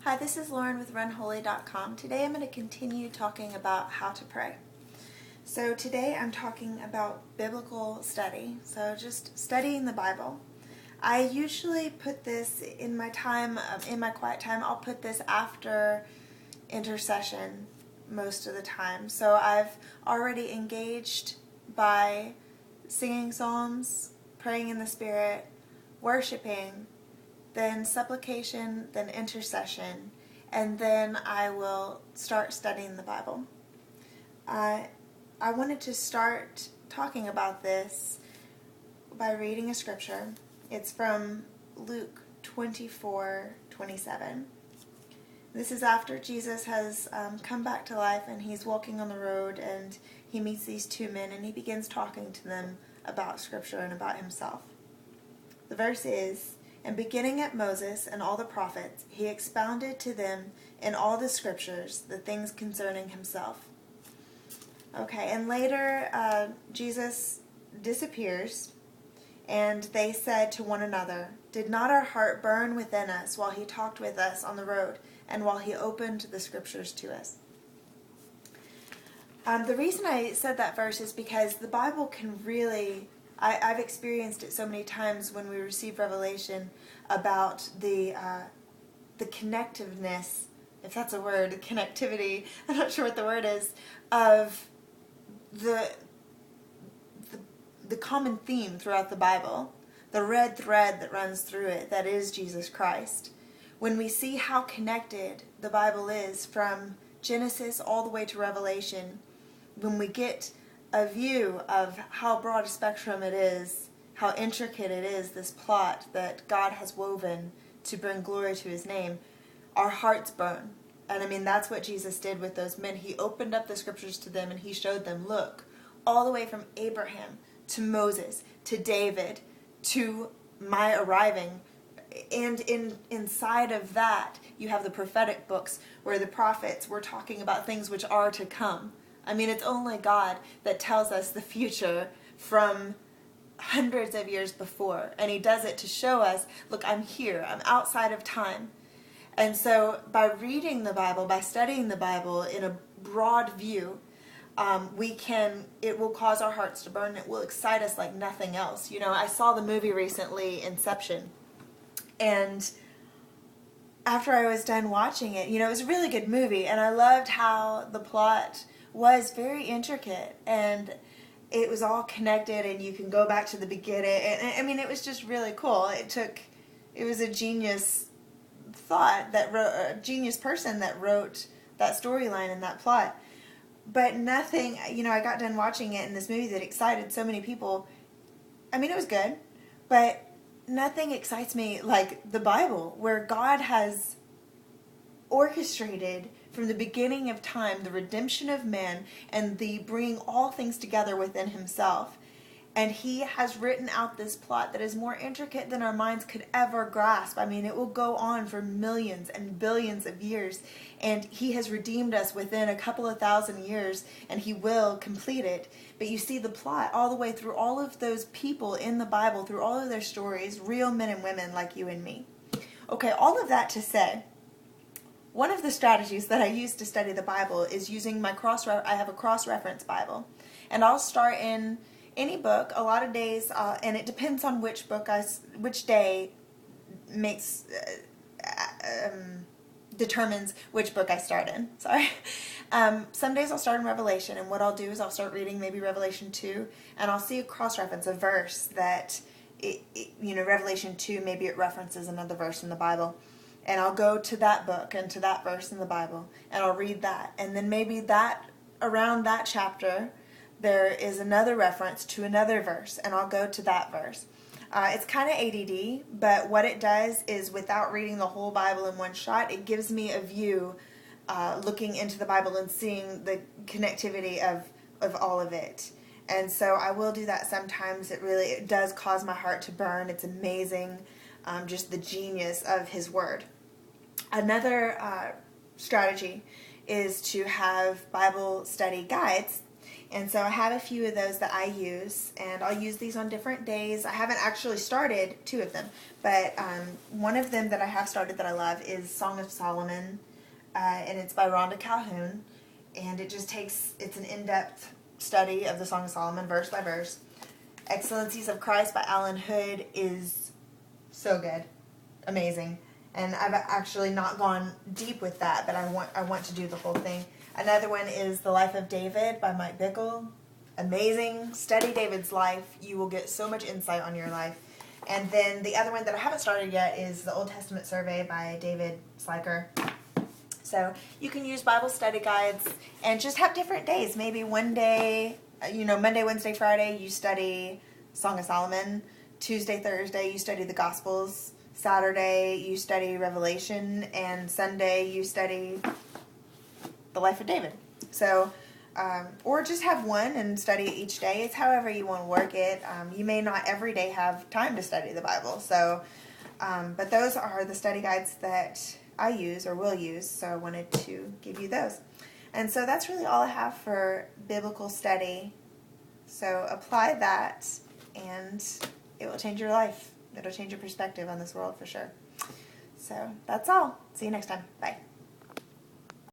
Hi, this is Lauren with RunHoly.com. Today I'm going to continue talking about how to pray. So today I'm talking about biblical study, so just studying the Bible. I usually put this in my time, in my quiet time, I'll put this after intercession most of the time. So I've already engaged by singing psalms, praying in the Spirit, worshiping, then supplication, then intercession, and then I will start studying the Bible. I wanted to start talking about this by reading a scripture. It's from Luke 24:27. This is after Jesus has come back to life and he's walking on the road and he meets these two men and he begins talking to them about scripture and about himself. The verse is, "And beginning at Moses and all the prophets, he expounded to them in all the scriptures the things concerning himself." Okay, and later Jesus disappears, and they said to one another, "Did not our heart burn within us while he talked with us on the road, and while he opened the scriptures to us?" The reason I said that verse is because the Bible can really... I've experienced it so many times when we receive revelation about the connectiveness, if that's a word, connectivity, I'm not sure what the word is, of the common theme throughout the Bible, the red thread that runs through it, that is Jesus Christ. When we see how connected the Bible is from Genesis all the way to Revelation, when we get a view of how broad a spectrum it is, how intricate it is, this plot that God has woven to bring glory to his name, our hearts burn. And I mean, that's what Jesus did with those men. He opened up the scriptures to them and he showed them, look, all the way from Abraham to Moses to David to my arriving. And inside of that, you have the prophetic books where the prophets were talking about things which are to come. I mean, it's only God that tells us the future from hundreds of years before. And he does it to show us, look, I'm here. I'm outside of time. And so by reading the Bible, by studying the Bible in a broad view, it will cause our hearts to burn. It will excite us like nothing else. You know, I saw the movie recently, Inception. And after I was done watching it, you know, it was a really good movie. And I loved how the plot was very intricate and it was all connected and you can go back to the beginning. And I mean, it was just really cool. It was a genius a genius person that wrote that storyline and that plot. But nothing, you know, I got done watching it in this movie that excited so many people. I mean, it was good, but nothing excites me like the Bible, where God has orchestrated from the beginning of time the redemption of man and the bringing all things together within himself. And he has written out this plot that is more intricate than our minds could ever grasp. I mean, it will go on for millions and billions of years. And he has redeemed us within a couple of thousand years, and he will complete it. But you see the plot all the way through all of those people in the Bible, through all of their stories, real men and women like you and me. Okay, all of that to say, one of the strategies that I use to study the Bible is using my I have a cross-reference Bible. And I'll start in any book, a lot of days, and it depends on which book which day determines which book I start in. Sorry. Some days I'll start in Revelation, and what I'll do is I'll start reading maybe Revelation 2, and I'll see a cross-reference, a verse that, Revelation 2, maybe it references another verse in the Bible. And I'll go to that book and to that verse in the Bible, and I'll read that. And then maybe around that chapter, there is another reference to another verse, and I'll go to that verse. It's kind of ADD, but what it does is, without reading the whole Bible in one shot, it gives me a view looking into the Bible and seeing the connectivity of all of it. And so I will do that sometimes. It does cause my heart to burn. It's amazing, just the genius of his word. Another strategy is to have Bible study guides. And so I have a few of those that I use, and I'll use these on different days. I haven't actually started two of them, but one of them that I have started that I love is Song of Solomon, and it's by Rhonda Calhoun, and it's an in-depth study of the Song of Solomon, verse by verse. Excellencies of Christ by Alan Hood is so good, amazing, and I've actually not gone deep with that, but I want to do the whole thing. Another one is The Life of David by Mike Bickle. Amazing. Study David's life. You will get so much insight on your life. And then the other one that I haven't started yet is The Old Testament Survey by David Slyker. So you can use Bible study guides and just have different days. Maybe one day, Monday, Wednesday, Friday, you study Song of Solomon. Tuesday, Thursday, you study the Gospels. Saturday, you study Revelation. And Sunday, you study the life of David. So, or just have one and study it each day. It's however you want to work it. You may not every day have time to study the Bible. So, but those are the study guides that I use or will use. So I wanted to give you those. And so that's really all I have for biblical study. So apply that and it will change your life. It'll change your perspective on this world for sure. So that's all. See you next time. Bye.